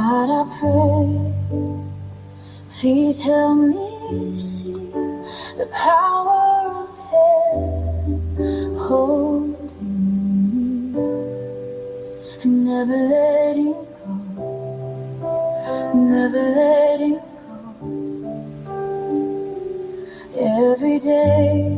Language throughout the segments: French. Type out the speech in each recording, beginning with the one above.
God, I pray, please help me see the power of heaven holding me and never letting go, never letting go. Every day,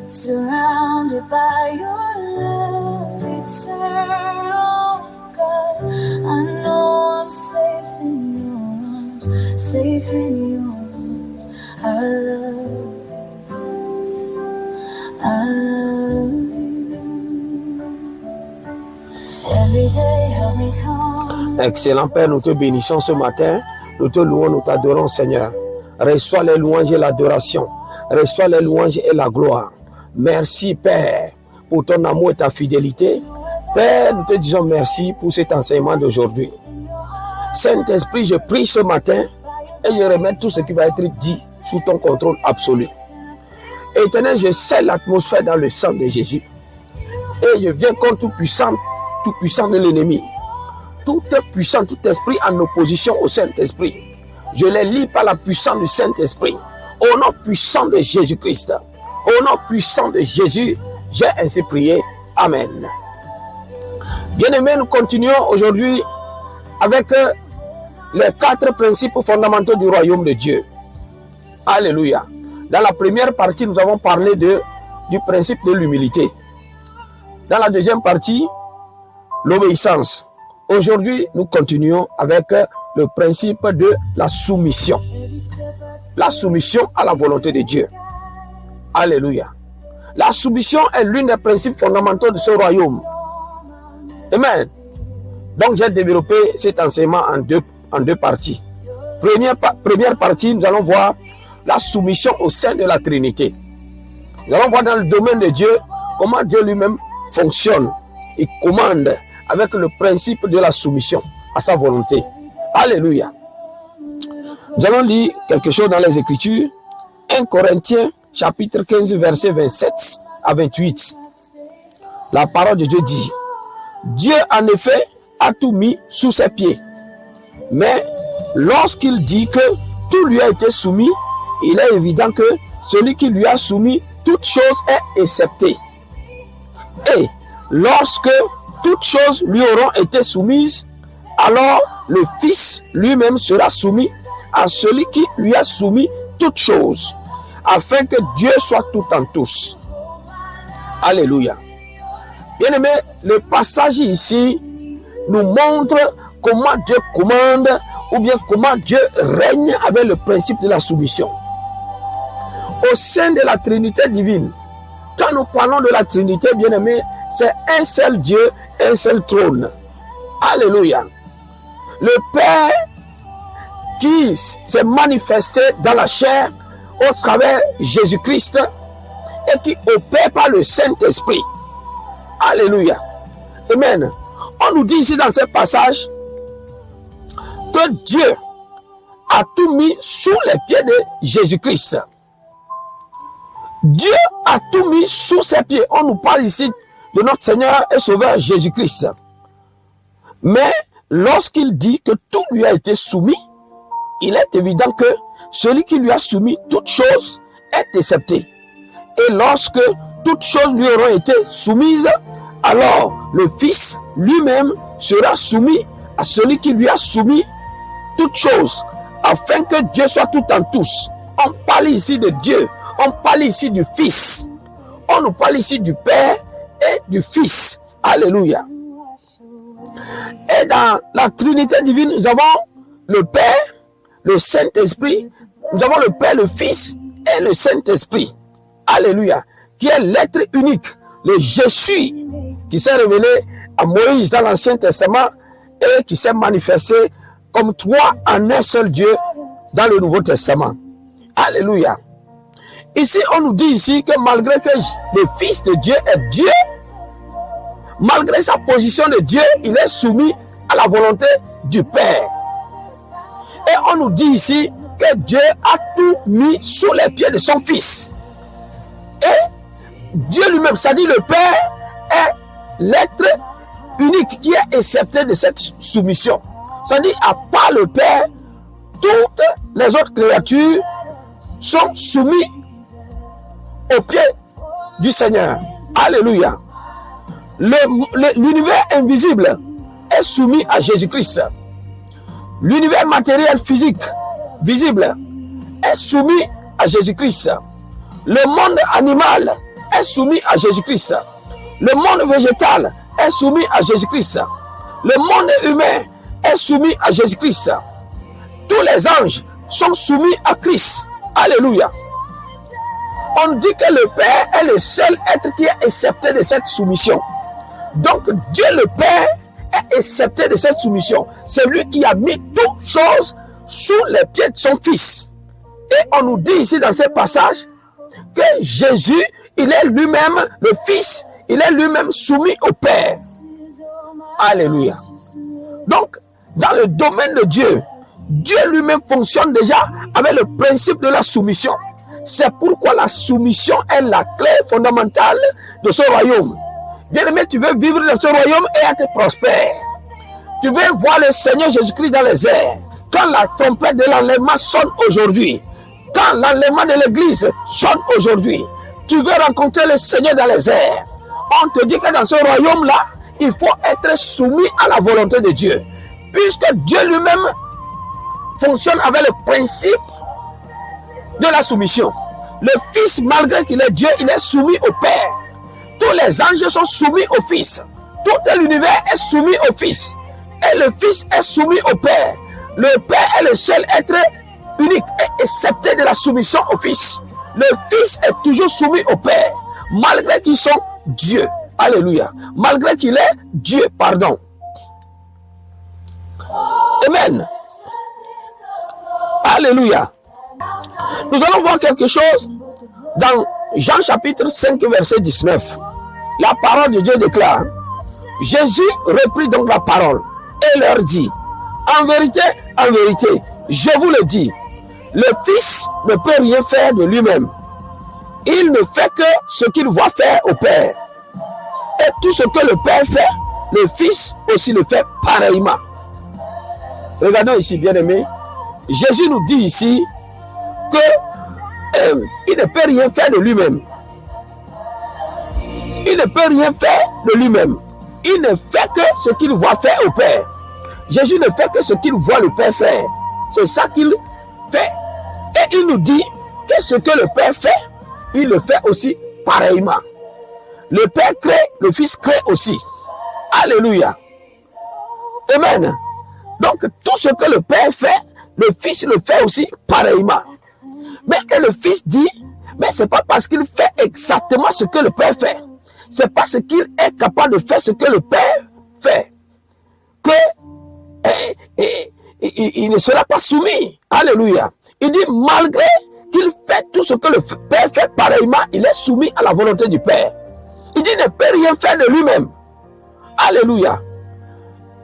surrounded by your love eternal, God, I know I'm safe in your arms, safe in your arms. I love you. Every day help me come. Excellent Père, nous te bénissons ce matin, nous te louons, nous t'adorons Seigneur. Reçois les louanges et l'adoration, reçois les louanges et la gloire. Merci Père pour ton amour et ta fidélité. Père, nous te disons merci pour cet enseignement d'aujourd'hui. Saint-Esprit, je prie ce matin et je remets tout ce qui va être dit sous ton contrôle absolu. Éternel, je scelle l'atmosphère dans le sang de Jésus. Et je viens contre tout puissant de l'ennemi. Tout puissant, tout esprit en opposition au Saint-Esprit. Je les lie par la puissance du Saint-Esprit. Au nom puissant de Jésus-Christ. Au nom puissant de Jésus, j'ai ainsi prié. Amen. Bien-aimés, nous continuons aujourd'hui avec les 4 principes fondamentaux du royaume de Dieu. Alléluia. Dans la première partie, nous avons parlé du principe de l'humilité. Dans la deuxième partie, l'obéissance. Aujourd'hui, nous continuons avec le principe de la soumission. La soumission à la volonté de Dieu. Alléluia. La soumission est l'un des principes fondamentaux de ce royaume. Amen. Donc, j'ai développé cet enseignement en deux parties. Première partie, nous allons voir la soumission au sein de la Trinité. Nous allons voir dans le domaine de Dieu comment Dieu lui-même fonctionne et commande avec le principe de la soumission à sa volonté. Alléluia. Nous allons lire quelque chose dans les Écritures. 1 Corinthiens chapitre 15 verset 27 à 28. La parole de Dieu dit: Dieu en effet a tout mis sous ses pieds. Mais lorsqu'il dit que tout lui a été soumis, il est évident que celui qui lui a soumis toute chose est excepté. Et lorsque toutes choses lui auront été soumises, alors le Fils lui-même sera soumis à celui qui lui a soumis toutes choses, afin que Dieu soit tout en tous. Alléluia. Bien-aimé, le passage ici nous montre comment Dieu commande ou bien comment Dieu règne avec le principe de la soumission. Au sein de la Trinité divine, quand nous parlons de la Trinité, bien-aimé, c'est un seul Dieu, un seul trône. Alléluia. Le Père qui s'est manifesté dans la chair au travers de Jésus-Christ et qui opère par le Saint-Esprit. Alléluia. Amen. On nous dit ici dans ce passage que Dieu a tout mis sous les pieds de Jésus-Christ. Dieu a tout mis sous ses pieds. On nous parle ici de notre Seigneur et Sauveur Jésus-Christ. Mais lorsqu'il dit que tout lui a été soumis, il est évident que celui qui lui a soumis toutes choses est excepté. Et lorsque toutes choses lui auront été soumises, alors le Fils lui-même sera soumis à celui qui lui a soumis toutes choses, afin que Dieu soit tout en tous. On parle ici de Dieu, on parle ici du Fils, on nous parle ici du Père et du Fils. Alléluia. Et dans la Trinité divine, nous avons le Père, le Saint-Esprit, nous avons le Père, le Fils et le Saint-Esprit. Alléluia. Qui est l'être unique, le Jésus, qui s'est révélé à Moïse dans l'Ancien Testament et qui s'est manifesté comme trois en un seul Dieu dans le Nouveau Testament. Alléluia. Ici, on nous dit ici que malgré que le Fils de Dieu est Dieu, malgré sa position de Dieu, il est soumis à la volonté du Père. Et on nous dit ici que Dieu a tout mis sous les pieds de son Fils. Et Dieu lui-même, c'est-à-dire le Père, est l'être unique qui est excepté de cette soumission. Ça dit, à part le Père, toutes les autres créatures sont soumises aux pieds du Seigneur. Alléluia. L'univers invisible est soumis à Jésus-Christ. L'univers matériel, physique, visible, est soumis à Jésus-Christ. Le monde animal est soumis à Jésus-Christ. Le monde végétal est soumis à Jésus-Christ. Le monde humain est soumis à Jésus-Christ. Tous les anges sont soumis à Christ. Alléluia. On dit que le Père est le seul être qui est excepté de cette soumission. Donc Dieu le Père est excepté de cette soumission. C'est lui qui a mis toutes choses sous les pieds de son Fils. Et on nous dit ici dans ce passage que Jésus, il est lui-même le Fils, il est lui-même soumis au Père. Alléluia. Donc, dans le domaine de Dieu, Dieu lui-même fonctionne déjà avec le principe de la soumission. C'est pourquoi la soumission est la clé fondamentale de ce royaume. Bien-aimé, tu veux vivre dans ce royaume et être prospère. Tu veux voir le Seigneur Jésus-Christ dans les airs. Quand la trompette de l'enlèvement sonne aujourd'hui, quand l'enlèvement de l'église sonne aujourd'hui, tu veux rencontrer le Seigneur dans les airs. On te dit que dans ce royaume-là, il faut être soumis à la volonté de Dieu. Puisque Dieu lui-même fonctionne avec le principe de la soumission. Le Fils, malgré qu'il est Dieu, il est soumis au Père. Tous les anges sont soumis au Fils. Tout l'univers est soumis au Fils. Et le Fils est soumis au Père. Le Père est le seul être unique et excepté de la soumission au Fils. Le Fils est toujours soumis au Père, malgré qu'ils sont Dieu. Alléluia. Malgré qu'il est Dieu, pardon. Amen. Alléluia. Nous allons voir quelque chose dans Jean chapitre 5, verset 19. La parole de Dieu déclare: Jésus reprit donc la parole et leur dit: en vérité, je vous le dis, le Fils ne peut rien faire de lui-même. Il ne fait que ce qu'il voit faire au Père. Et tout ce que le Père fait, le Fils aussi le fait pareillement. Regardons ici, bien-aimés. Jésus nous dit ici que il ne peut rien faire de lui-même. Il ne peut rien faire de lui-même. Il ne fait que ce qu'il voit faire au Père. Jésus ne fait que ce qu'il voit le Père faire. C'est ça qu'il fait. Et il nous dit que ce que le Père fait, il le fait aussi pareillement. Le Père crée, le Fils crée aussi. Alléluia. Amen. Donc tout ce que le Père fait, le Fils le fait aussi pareillement. Mais et le Fils dit, mais c'est pas parce qu'il fait exactement ce que le Père fait. C'est parce qu'il est capable de faire ce que le Père fait que il ne sera pas soumis. Alléluia. Il dit, malgré qu'il fait tout ce que le Père fait pareillement, il est soumis à la volonté du Père. Il dit, il ne peut rien faire de lui-même. Alléluia.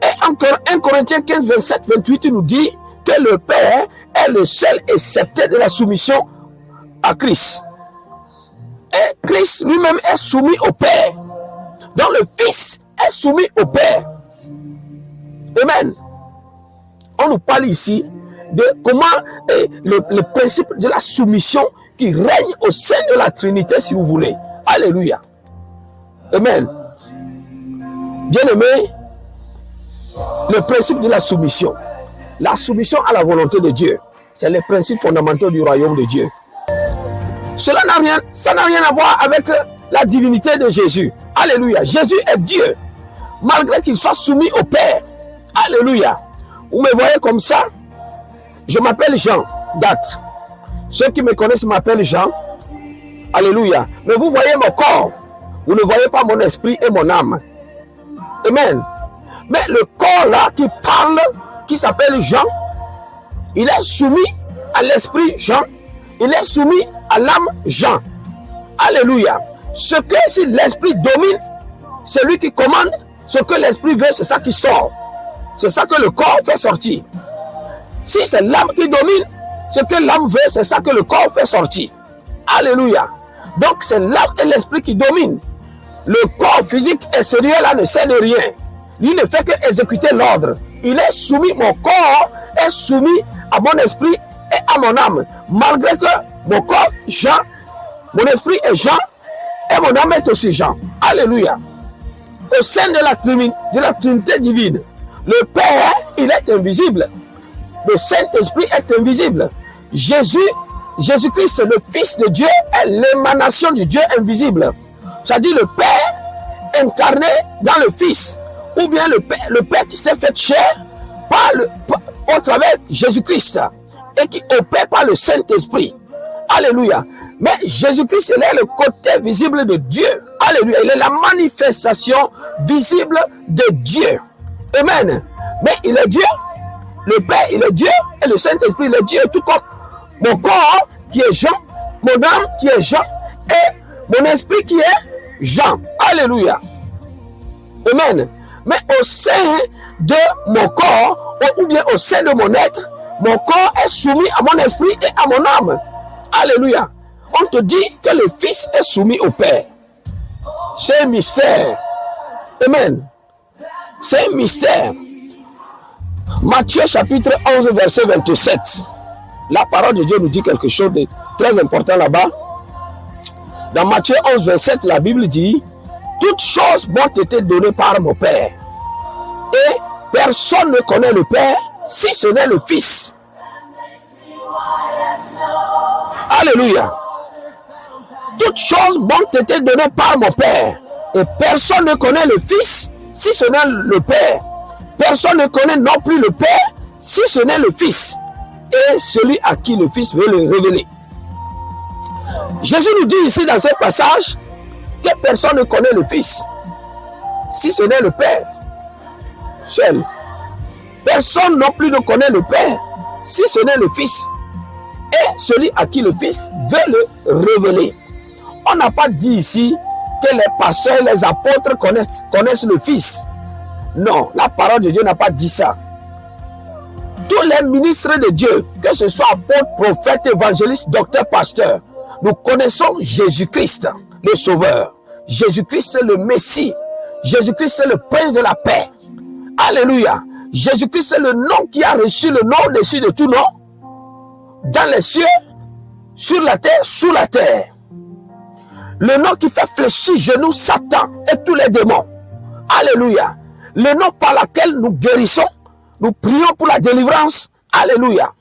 Et encore 1 Corinthiens 15, 27, 28, il nous dit que le Père est le seul excepté de la soumission à Christ. Et Christ lui-même est soumis au Père. Donc le Fils est soumis au Père. Amen. On nous parle ici de comment le principe de la soumission qui règne au sein de la Trinité, si vous voulez. Alléluia. Amen. Bien-aimé, le principe de la soumission à la volonté de Dieu, c'est les principes fondamentaux du royaume de Dieu. Ça n'a rien à voir avec la divinité de Jésus. Alléluia. Jésus est Dieu, malgré qu'il soit soumis au Père. Alléluia. Vous me voyez comme ça? Je m'appelle Jean, date. Ceux qui me connaissent m'appellent Jean. Alléluia. Mais vous voyez mon corps. Vous ne voyez pas mon esprit et mon âme. Amen. Mais le corps là qui parle, qui s'appelle Jean, il est soumis à l'esprit Jean. Il est soumis à l'âme Jean. Alléluia. Ce que si l'esprit domine, c'est lui qui commande. Ce que l'esprit veut, c'est ça qui sort. C'est ça que le corps fait sortir. Si c'est l'âme qui domine, ce que l'âme veut, c'est ça que le corps fait sortir. Alléluia. Donc c'est l'âme et l'esprit qui dominent. Le corps physique extérieur là ne sert de rien. Lui ne fait que exécuter l'ordre. il est soumis, mon corps est soumis à mon esprit et à mon âme. Malgré que mon corps, Jean, mon esprit est Jean, et mon âme est aussi Jean. Alléluia. Au sein de la Trinité divine, le Père, il est invisible. Le Saint-Esprit est invisible. Jésus-Christ, le Fils de Dieu, est l'émanation du Dieu invisible. C'est-à-dire le Père incarné dans le Fils. Ou bien le Père qui s'est fait chair au travers de Jésus-Christ et qui opère par le Saint-Esprit. Alléluia. Mais Jésus-Christ, il est le côté visible de Dieu. Alléluia. Il est la manifestation visible de Dieu. Amen. Mais il est Dieu. Le Père, il est Dieu. Et le Saint-Esprit, il est Dieu. Tout comme mon corps qui est Jean, mon âme qui est Jean et mon esprit qui est Jean. Alléluia. Amen. Mais au sein de mon corps, ou bien au sein de mon être, mon corps est soumis à mon esprit et à mon âme. Alléluia. On te dit que le Fils est soumis au Père. C'est un mystère. Amen. C'est un mystère. Matthieu chapitre 11, verset 27. La parole de Dieu nous dit quelque chose de très important là-bas. Dans Matthieu 11, 27, la Bible dit: toutes choses m'ont été données par mon Père. Et personne ne connaît le Père si ce n'est le Fils. Alléluia. Toutes choses m'ont été données par mon Père. Et personne ne connaît le Fils si ce n'est le Père. Personne ne connaît non plus le Père si ce n'est le Fils. Et celui à qui le Fils veut le révéler. Jésus nous dit ici dans ce passage que personne ne connaît le Fils si ce n'est le Père seul. Personne non plus ne connaît le Père si ce n'est le Fils et celui à qui le Fils veut le révéler. On n'a pas dit ici que les pasteurs, les apôtres connaissent le Fils. Non, la parole de Dieu n'a pas dit ça. Tous les ministres de Dieu, que ce soit apôtres, prophètes, évangélistes, docteurs, pasteurs, nous connaissons Jésus-Christ, le Sauveur. Jésus-Christ, le Messie. Jésus-Christ, le Prince de la paix. Alléluia. Jésus-Christ, le nom qui a reçu le nom au-dessus de tout nom, dans les cieux, sur la terre, sous la terre. Le nom qui fait fléchir genoux Satan et tous les démons. Alléluia. Le nom par lequel nous guérissons, nous prions pour la délivrance. Alléluia.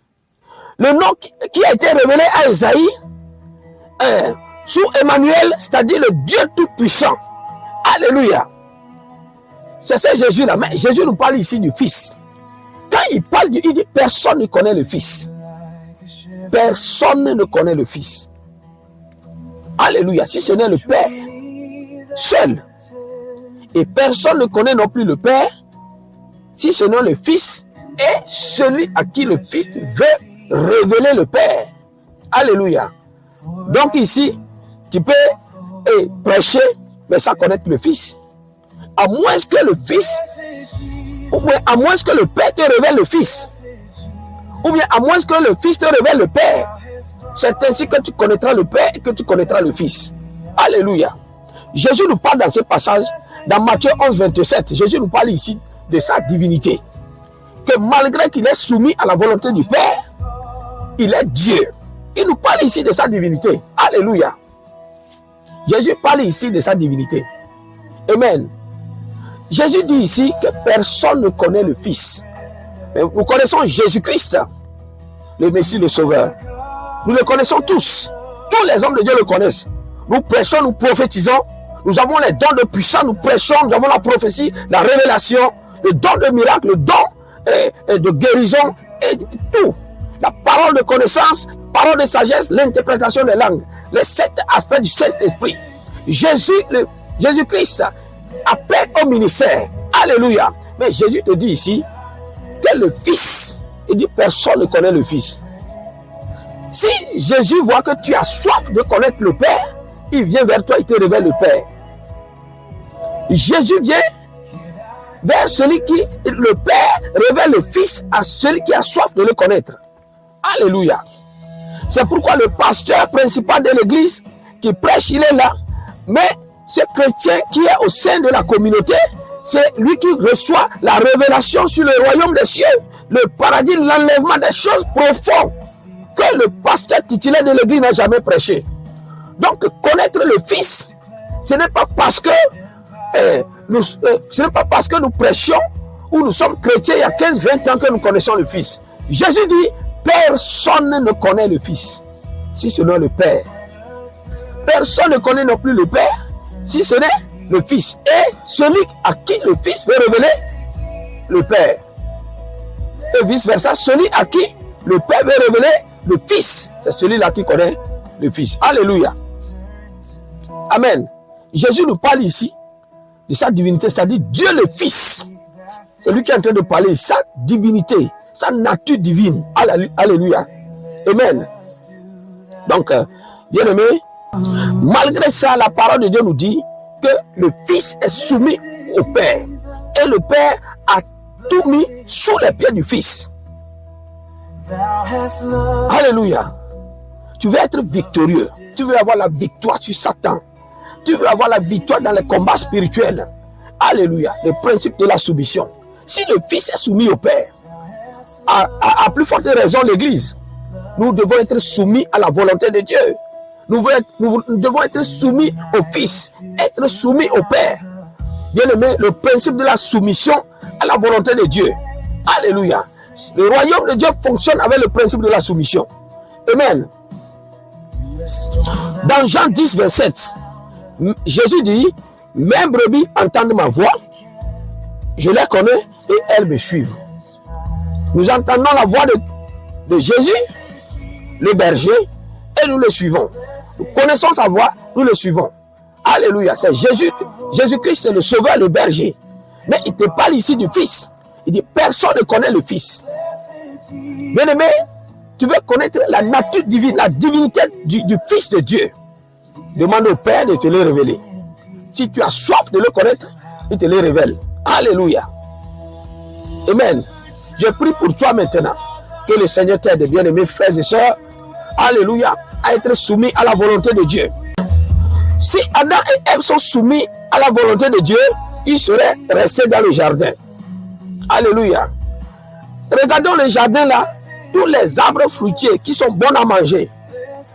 Le nom qui a été révélé à Esaïe, sous Emmanuel, c'est-à-dire le Dieu Tout-Puissant. Alléluia. C'est ce Jésus-là. Mais Jésus nous parle ici du Fils. Quand il parle, il dit personne ne connaît le Fils. Personne ne connaît le Fils. Alléluia. Si ce n'est le Père seul. Et personne ne connaît non plus le Père si ce n'est le Fils et celui à qui le Fils veut révéler le Père. Alléluia. Donc ici, tu peux prêcher, mais sans connaître le Fils. À moins que le Fils, ou bien à moins que le Père te révèle le Fils. Ou bien à moins que le Fils te révèle le Père. C'est ainsi que tu connaîtras le Père et que tu connaîtras le Fils. Alléluia. Jésus nous parle dans ce passage, dans Matthieu 11, 27. Jésus nous parle ici de sa divinité. Que malgré qu'il est soumis à la volonté du Père, il est Dieu. Il nous parle ici de sa divinité. Alléluia. Jésus parle ici de sa divinité. Amen. Jésus dit ici que personne ne connaît le Fils. Mais nous connaissons Jésus-Christ, le Messie, le Sauveur. Nous le connaissons tous. Tous les hommes de Dieu le connaissent. Nous prêchons, nous prophétisons. Nous avons les dons de puissance, nous prêchons, nous avons la prophétie, la révélation, le don de miracle, le don de guérison et tout. La parole de connaissance, parole de sagesse, l'interprétation des langues. Les 7 aspects du Saint-Esprit. Jésus-Christ appelle au ministère. Alléluia. Mais Jésus te dit ici que le Fils, il dit personne ne connaît le Fils. Si Jésus voit que tu as soif de connaître le Père, il vient vers toi, il te révèle le Père. Jésus vient vers celui qui, le Père, révèle le Fils à celui qui a soif de le connaître. Alléluia. C'est pourquoi le pasteur principal de l'église qui prêche, il est là. Mais ce chrétien qui est au sein de la communauté, c'est lui qui reçoit la révélation sur le royaume des cieux, le paradis, l'enlèvement des choses profondes que le pasteur titulaire de l'église n'a jamais prêché. Donc, connaître le Fils, ce n'est pas parce que nous prêchions ou nous sommes chrétiens il y a 15-20 ans que nous connaissons le Fils. Jésus dit, personne ne connaît le Fils, si ce n'est le Père. Personne ne connaît non plus le Père, si ce n'est le Fils. Et celui à qui le Fils veut révéler le Père. Et vice-versa, celui à qui le Père veut révéler le Fils, c'est celui-là qui connaît le Fils. Alléluia. Amen. Jésus nous parle ici de sa divinité, c'est-à-dire Dieu le Fils. C'est lui qui est en train de parler de sa divinité, sa nature divine. Alléluia. Amen. Donc, bien aimé, malgré ça, la parole de Dieu nous dit que le Fils est soumis au Père. Et le Père a tout mis sous les pieds du Fils. Alléluia. Tu veux être victorieux. Tu veux avoir la victoire sur Satan. Tu veux avoir la victoire dans les combats spirituels. Alléluia. Le principe de la soumission. Si le Fils est soumis au Père, à plus forte raison l'Église, nous devons être soumis à la volonté de Dieu. Nous devons être soumis au Fils, être soumis au Père. Bien aimé, le principe de la soumission à la volonté de Dieu. Alléluia. Le royaume de Dieu fonctionne avec le principe de la soumission. Amen. Dans Jean 10, verset 7, Jésus dit, mes brebis entendent ma voix, je les connais et elles me suivent. Nous entendons la voix de Jésus, le berger, et nous le suivons. Nous connaissons sa voix, nous le suivons. Alléluia, c'est Jésus-Christ, c'est le sauveur, le berger. Mais il te parle ici du Fils. Il dit, personne ne connaît le Fils. Bien aimé, tu veux connaître la nature divine, la divinité du Fils de Dieu. Demande au Père de te le révéler. Si tu as soif de le connaître, il te le révèle. Alléluia. Amen. Je prie pour toi maintenant. Que le Seigneur t'aide, bien-aimés frères et sœurs. Alléluia. À être soumis à la volonté de Dieu. Si Adam et Ève sont soumis à la volonté de Dieu, ils seraient restés dans le jardin. Alléluia. Regardons le jardin là. Tous les arbres fruitiers qui sont bons à manger.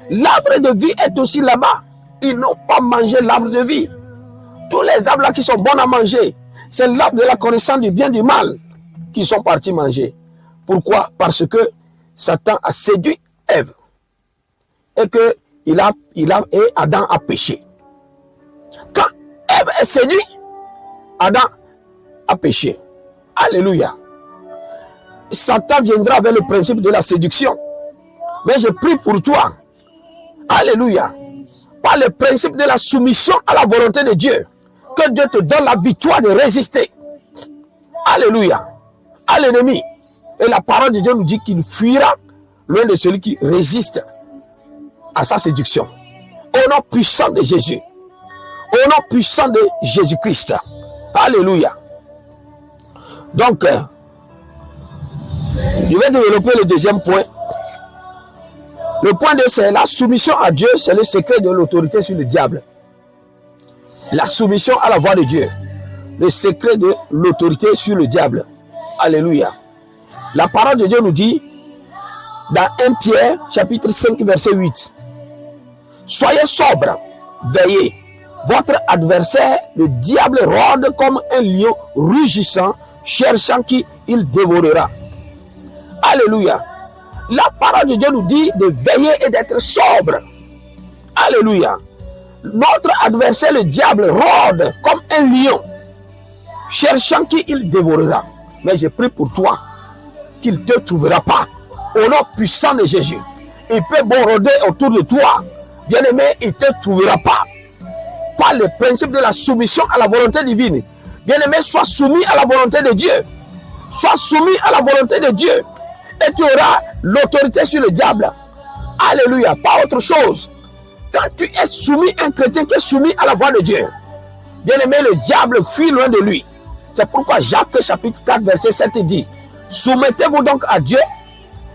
L'arbre de vie est aussi là-bas. Ils n'ont pas mangé l'arbre de vie. Tous les arbres là qui sont bons à manger, c'est l'arbre de la connaissance du bien et du mal qu'ils sont partis manger. Pourquoi? Parce que Satan a séduit Ève. Et que Adam a péché. Quand Ève est séduite, Adam a péché. Alléluia. Satan viendra avec le principe de la séduction. Mais je prie pour toi. Alléluia. Par le principe de la soumission à la volonté de Dieu. Que Dieu te donne la victoire de résister. Alléluia. À l'ennemi. Et la parole de Dieu nous dit qu'il fuira loin de celui qui résiste à sa séduction. Au nom puissant de Jésus. Au nom puissant de Jésus-Christ. Alléluia. Donc, je vais développer le deuxième point. Le point 2, c'est la soumission à Dieu, c'est le secret de l'autorité sur le diable. La soumission à la voix de Dieu. Le secret de l'autorité sur le diable. Alléluia. La parole de Dieu nous dit, dans 1 Pierre, chapitre 5, verset 8. Soyez sobres, veillez. Votre adversaire, le diable, rôde comme un lion rugissant, cherchant qui il dévorera. Alléluia. La parole de Dieu nous dit de veiller et d'être sobre. Alléluia. Notre adversaire, le diable, rôde comme un lion, cherchant qui il dévorera. Mais je prie pour toi qu'il ne te trouvera pas. Au nom puissant de Jésus. Il peut bon rôder autour de toi. Bien-aimé, il ne te trouvera pas. Par le principe de la soumission à la volonté divine. Bien-aimé, sois soumis à la volonté de Dieu. Sois soumis à la volonté de Dieu. Et tu auras l'autorité sur le diable. Alléluia. Pas autre chose. Quand tu es soumis, un chrétien qui est soumis à la voix de Dieu, bien aimé, le diable fuit loin de lui. C'est pourquoi Jacques chapitre 4 verset 7 dit, soumettez-vous donc à Dieu,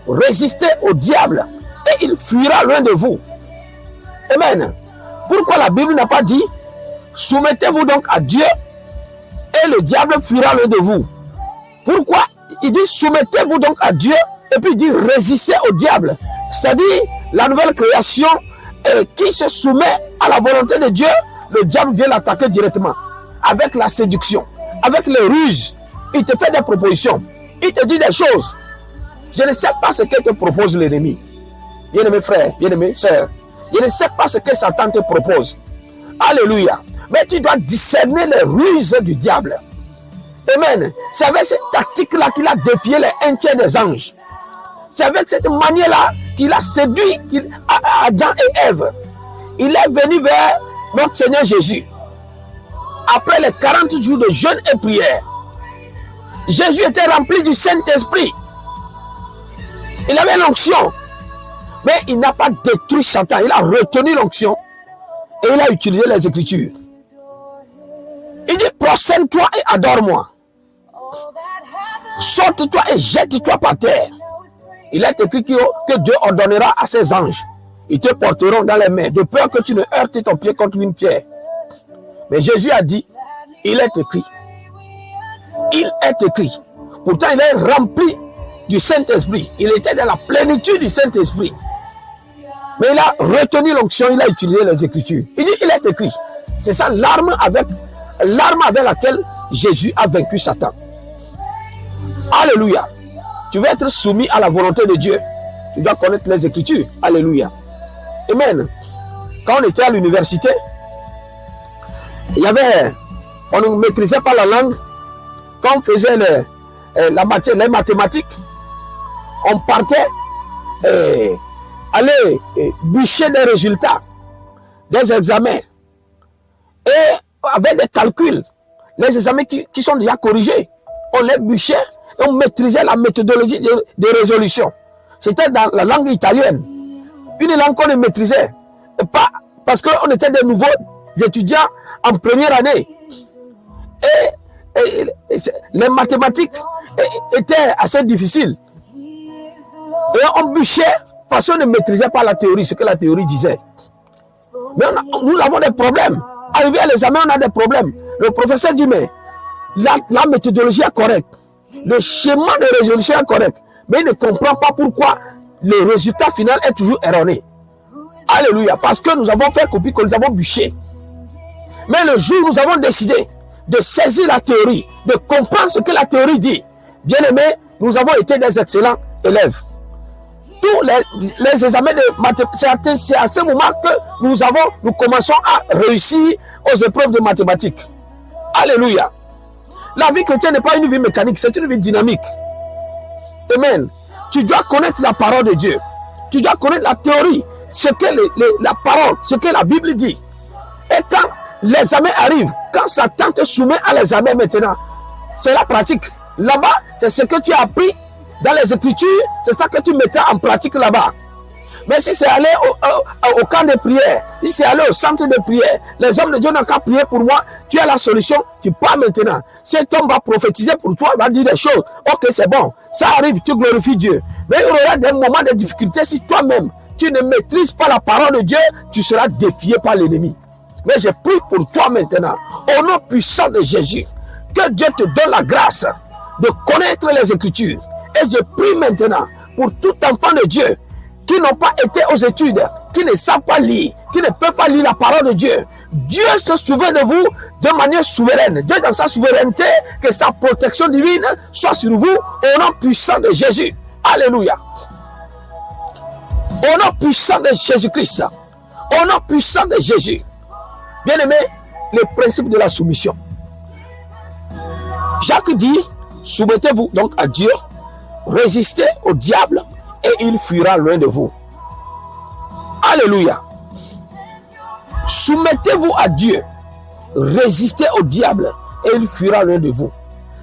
résistez au diable et il fuira loin de vous. Amen. Pourquoi la Bible n'a pas dit, soumettez-vous donc à Dieu et le diable fuira loin de vous. Pourquoi? Il dit soumettez-vous donc à Dieu et puis il dit résistez au diable. C'est-à-dire la nouvelle création qui se soumet à la volonté de Dieu, le diable vient l'attaquer directement avec la séduction, avec les ruses. Il te fait des propositions, il te dit des choses. Je ne sais pas ce que te propose l'ennemi. Bien-aimés frères, bien-aimés sœurs, je ne sais pas ce que Satan te propose. Alléluia. Mais tu dois discerner les ruses du diable. Amen. C'est avec cette tactique-là qu'il a défié les un tiers des anges. C'est avec cette manière-là qu'il a séduit Adam et Ève. Il est venu vers notre Seigneur Jésus. Après les 40 jours de jeûne et prière, Jésus était rempli du Saint-Esprit. Il avait l'onction. Mais il n'a pas détruit Satan. Il a retenu l'onction. Et il a utilisé les Écritures. Il dit, prosterne-toi et adore-moi. Sorte-toi et jette-toi par terre. Il est écrit que Dieu ordonnera à ses anges. Ils te porteront dans les mains, de peur que tu ne heurtes ton pied contre une pierre. Mais Jésus a dit, il est écrit. Il est écrit. Pourtant, il est rempli du Saint-Esprit. Il était dans la plénitude du Saint-Esprit. Mais il a retenu l'onction, il a utilisé les Écritures. Il dit, il est écrit. C'est ça l'arme avec laquelle Jésus a vaincu Satan. Alléluia. Tu veux être soumis à la volonté de Dieu. Tu dois connaître les Écritures. Alléluia. Amen. Quand on était à l'université, on ne maîtrisait pas la langue. Quand on faisait les mathématiques, on partait aller bûcher des résultats des examens. Et avec des calculs, les examens qui sont déjà corrigés, on les bûchait et on maîtrisait la méthodologie de résolution. C'était dans la langue italienne. Une langue qu'on ne maîtrisait. Et pas parce qu'on était des nouveaux étudiants en première année. Et les mathématiques étaient assez difficiles. Et on bûchait parce qu'on ne maîtrisait pas la théorie, ce que la théorie disait. Mais nous avons des problèmes. Arrivé à l'examen, on a des problèmes. Le professeur dit, mais la méthodologie est correcte. Le schéma de résolution est correct. Mais il ne comprend pas pourquoi le résultat final est toujours erroné. Alléluia. Parce que nous avons fait copie, que nous avons bûché. Mais le jour où nous avons décidé de saisir la théorie, de comprendre ce que la théorie dit, bien aimé, nous avons été des excellents élèves. Tous les examens de mathématiques, c'est à ce moment que nous commençons à réussir aux épreuves de mathématiques. Alléluia. La vie chrétienne n'est pas une vie mécanique, c'est une vie dynamique. Amen. Tu dois connaître la parole de Dieu. Tu dois connaître la théorie, ce que la parole, ce que la Bible dit. Et quand l'examen arrive, quand Satan te soumet à l'examen maintenant, c'est la pratique. Là-bas, c'est ce que tu as appris dans les Écritures, c'est ça que tu mettais en pratique là-bas. Mais si c'est aller au camp de prière, si c'est aller au centre de prière, les hommes de Dieu n'ont qu'à prier pour moi, tu as la solution, tu pars maintenant. Cet homme va prophétiser pour toi, va dire des choses. Ok, c'est bon, ça arrive, tu glorifies Dieu. Mais il y aura des moments de difficulté si toi-même, tu ne maîtrises pas la parole de Dieu, tu seras défié par l'ennemi. Mais je prie pour toi maintenant, au nom puissant de Jésus, que Dieu te donne la grâce de connaître les Écritures. Et je prie maintenant pour tout enfant de Dieu qui n'ont pas été aux études, qui ne savent pas lire, qui ne peuvent pas lire la parole de Dieu. Dieu se souvient de vous de manière souveraine. Dieu dans sa souveraineté, que sa protection divine soit sur vous au nom puissant de Jésus. Alléluia. Au nom puissant de Jésus-Christ. Au nom puissant de Jésus. Bien-aimé, le principe de la soumission. Jacques dit, soumettez-vous donc à Dieu, résistez au diable et il fuira loin de vous. Alléluia. Soumettez-vous à Dieu, résistez au diable et il fuira loin de vous.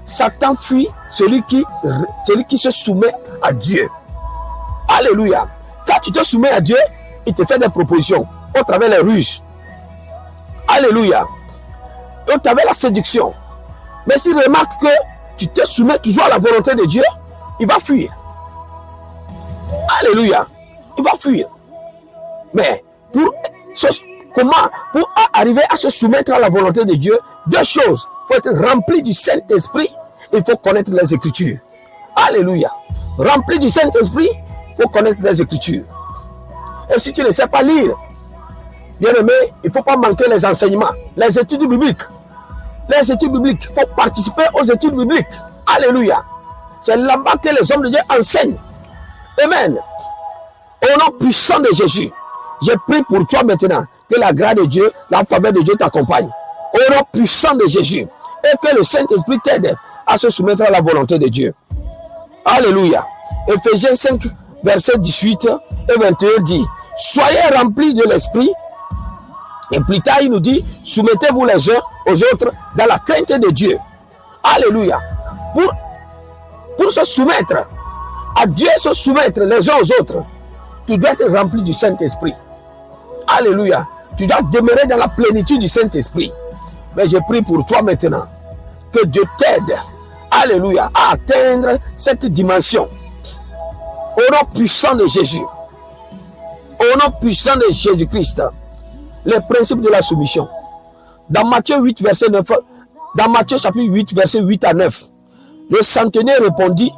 Satan fuit celui qui se soumet à Dieu. Alléluia. Quand tu te soumets à Dieu, il te fait des propositions au travers les ruses. Alléluia. Au travers la séduction. Mais s'il remarque que tu te soumets toujours à la volonté de Dieu, il va fuir. Alléluia. Il va fuir. Mais pour arriver à se soumettre à la volonté de Dieu, deux choses. Pour être rempli du Saint-Esprit, il faut connaître les Écritures. Alléluia. Rempli du Saint-Esprit, il faut connaître les Écritures. Et si tu ne sais pas lire, bien aimé, il ne faut pas manquer les enseignements, les études bibliques. Les études bibliques, il faut participer aux études bibliques. Alléluia. C'est là-bas que les hommes de Dieu enseignent. Amen. Au nom puissant de Jésus, je prie pour toi maintenant que la grâce de Dieu, la faveur de Dieu t'accompagne. Au nom puissant de Jésus. Et que le Saint-Esprit t'aide à se soumettre à la volonté de Dieu. Alléluia. Éphésiens 5, verset 18 et 21 dit, soyez remplis de l'Esprit. Et plus tard, il nous dit, soumettez-vous les uns aux autres dans la crainte de Dieu. Alléluia. Pour se soumettre à Dieu, se soumettre les uns aux autres, tu dois être rempli du Saint-Esprit. Alléluia. Tu dois demeurer dans la plénitude du Saint-Esprit. Mais je prie pour toi maintenant que Dieu t'aide, alléluia, à atteindre cette dimension. Au nom puissant de Jésus. Au nom puissant de Jésus-Christ. Les principes de la soumission. Dans Matthieu 8, verset 9, dans Matthieu chapitre 8, verset 8 à 9, le centenaire répondit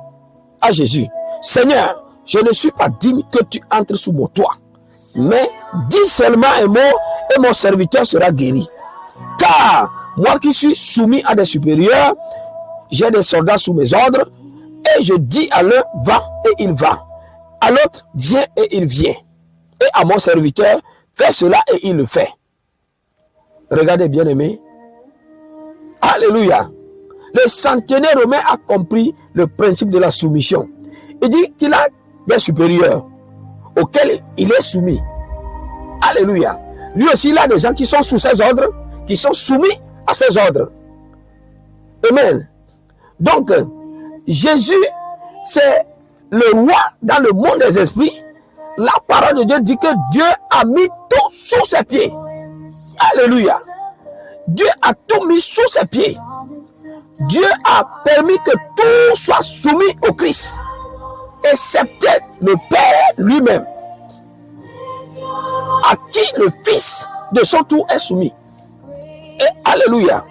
à Jésus, Seigneur, je ne suis pas digne que tu entres sous mon toit, mais dis seulement un mot et mon serviteur sera guéri. Car moi qui suis soumis à des supérieurs, j'ai des soldats sous mes ordres, et je dis à l'un, va, et il va. À l'autre, viens, et il vient. Et à mon serviteur, fais cela, et il le fait. Regardez, bien aimé. Alléluia. Le centenaire romain a compris le principe de la soumission. Il dit qu'il a des supérieurs auxquels il est soumis. Alléluia. Lui aussi, il a des gens qui sont sous ses ordres, qui sont soumis à ses ordres. Amen. Donc, Jésus, c'est le roi dans le monde des esprits. La parole de Dieu dit que Dieu a mis tout sous ses pieds. Alléluia. Dieu a tout mis sous ses pieds. Dieu a permis que tout soit soumis au Christ, excepté le Père lui-même, à qui le Fils de son tour est soumis. Et alléluia.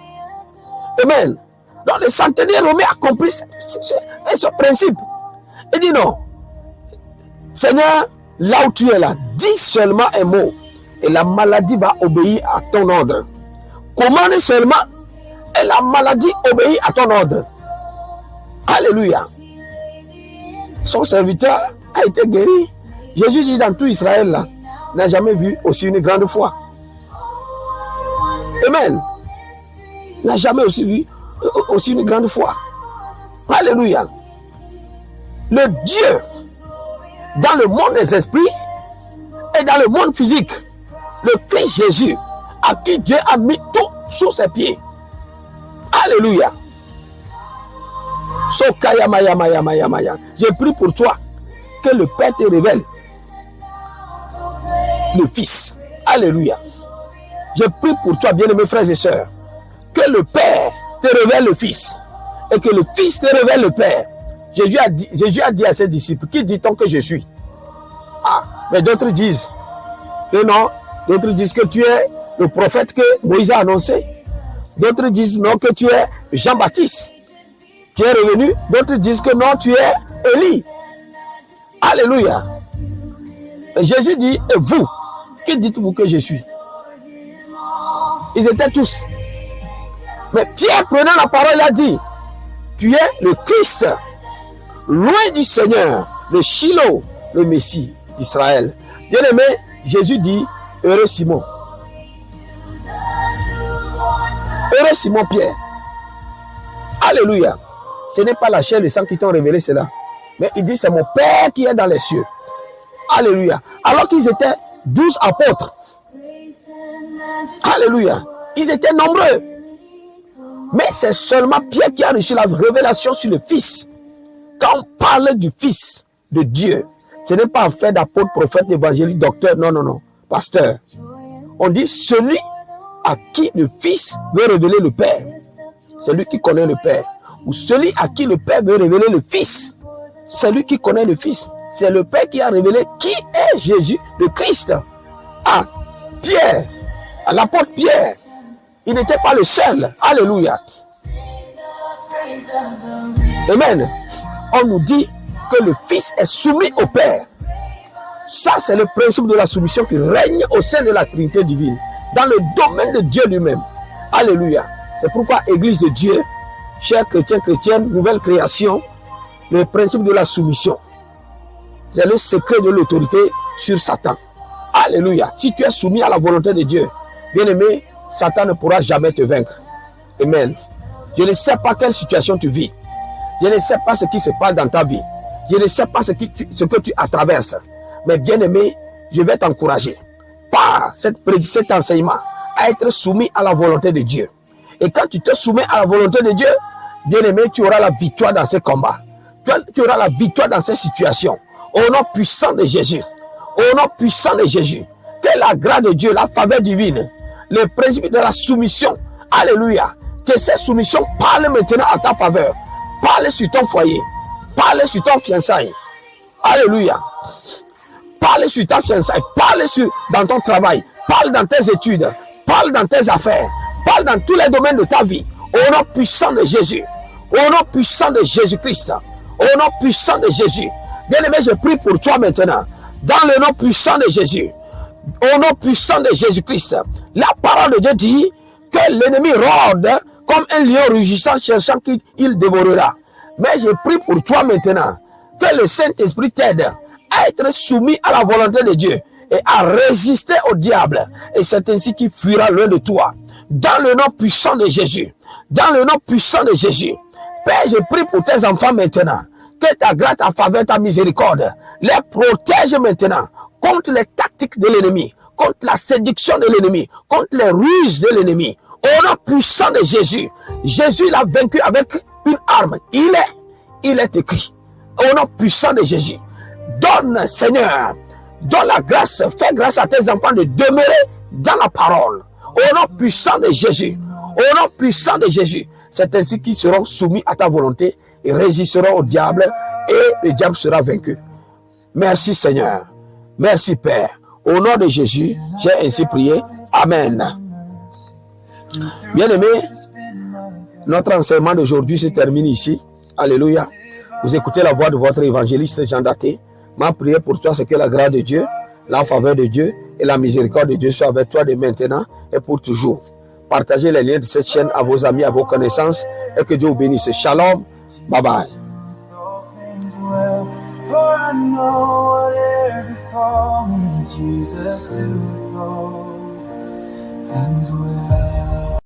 Amen. Donc le centenaire romain a compris ce principe. Il dit non. Seigneur, là où tu es là, dis seulement un mot et la maladie va obéir à ton ordre. Commande seulement et la maladie obéit à ton ordre. Alléluia. Son serviteur a été guéri. Jésus dit dans tout Israël là, n'a jamais vu aussi une grande foi. Amen. N'a jamais aussi vu aussi une grande foi. Alléluia. Le Dieu dans le monde des esprits et dans le monde physique, le Christ Jésus, à qui Dieu a mis tout sous ses pieds. Alléluia. Sokaya maya maya maya maya. Je prie pour toi que le Père te révèle le Fils. Alléluia. Je prie pour toi, bien-aimés frères et sœurs, que le Père te révèle le Fils et que le Fils te révèle le Père. Jésus a dit à ses disciples, qui dit-on que je suis? Ah, mais d'autres disent que non, d'autres disent que tu es le prophète que Moïse a annoncé. D'autres disent non, que tu es Jean-Baptiste qui est revenu. D'autres disent que non, tu es Élie. Alléluia. Et Jésus dit, et vous, qui dites-vous que je suis? Ils étaient tous. Mais Pierre, prenant la parole, a dit, tu es le Christ, loin du Seigneur, le Shiloh, le Messie d'Israël. Bien aimé, Jésus dit, heureux Simon. Heureux Simon Pierre. Alléluia. Ce n'est pas la chair et le sang qui t'ont révélé cela. Mais il dit, c'est mon Père qui est dans les cieux. Alléluia. Alors qu'ils étaient 12 apôtres. Alléluia. Ils étaient nombreux. Mais c'est seulement Pierre qui a reçu la révélation sur le Fils. Quand on parle du Fils de Dieu, ce n'est pas un fait d'apôtre, prophète, évangéliste, docteur. Non, non, non. Pasteur. On dit celui à qui le Fils veut révéler le Père. Celui qui connaît le Père. Ou celui à qui le Père veut révéler le Fils. Celui qui connaît le Fils. C'est le Père qui a révélé qui est Jésus, le Christ. À Pierre, à l'apôtre Pierre. Il n'était pas le seul. Alléluia. Amen. On nous dit que le Fils est soumis au Père. Ça, c'est le principe de la soumission qui règne au sein de la Trinité divine, dans le domaine de Dieu lui-même. Alléluia. C'est pourquoi, Église de Dieu, chers chrétiens, chrétiennes, nouvelle création, le principe de la soumission, c'est le secret de l'autorité sur Satan. Alléluia. Si tu es soumis à la volonté de Dieu, bien-aimé, Satan ne pourra jamais te vaincre. Amen. Je ne sais pas quelle situation tu vis. Je ne sais pas ce qui se passe dans ta vie. Je ne sais pas ce que tu traverses. Mais bien-aimé, je vais t'encourager par cet enseignement à être soumis à la volonté de Dieu. Et quand tu te soumets à la volonté de Dieu, bien-aimé, tu auras la victoire dans ces combats. Tu auras la victoire dans ces situations. Au nom puissant de Jésus. Au nom puissant de Jésus. Que la grâce de Dieu, la faveur divine, le principe de la soumission, alléluia, que cette soumission parle maintenant à ta faveur. Parle sur ton foyer. Parle sur ton fiançailles. Alléluia. Parle sur ta fiançaille. Parle dans ton travail. Parle dans tes études. Parle dans tes affaires. Parle dans tous les domaines de ta vie. Au nom puissant de Jésus. Au nom puissant de Jésus-Christ. Au nom puissant de Jésus. Bien-aimé, je prie pour toi maintenant. Dans le nom puissant de Jésus. Au nom puissant de Jésus-Christ. La parole de Dieu dit que l'ennemi rôde comme un lion rugissant, cherchant qu'il dévorera. Mais je prie pour toi maintenant. Que le Saint-Esprit t'aide à être soumis à la volonté de Dieu et à résister au diable. Et c'est ainsi qu'il fuira loin de toi. Dans le nom puissant de Jésus. Dans le nom puissant de Jésus. Père, je prie pour tes enfants maintenant. Que ta grâce, ta faveur, ta miséricorde les protège maintenant contre les tactiques de l'ennemi, contre la séduction de l'ennemi, contre les ruses de l'ennemi. Au nom puissant de Jésus. Jésus l'a vaincu avec une arme. Il est écrit. Au nom puissant de Jésus. Donne, Seigneur, donne la grâce, fais grâce à tes enfants de demeurer dans la parole. Au nom puissant de Jésus. Au nom puissant de Jésus. C'est ainsi qu'ils seront soumis à ta volonté et résisteront au diable et le diable sera vaincu. Merci Seigneur. Merci Père. Au nom de Jésus, j'ai ainsi prié. Amen. Bien-aimés, notre enseignement d'aujourd'hui se termine ici. Alléluia. Vous écoutez la voix de votre évangéliste Jean Daté. Ma prière pour toi, c'est que la grâce de Dieu, la faveur de Dieu et la miséricorde de Dieu soient avec toi de maintenant et pour toujours. Partagez les liens de cette chaîne à vos amis, à vos connaissances et que Dieu vous bénisse. Shalom. Bye bye. For I know whatever before me, Jesus to things well.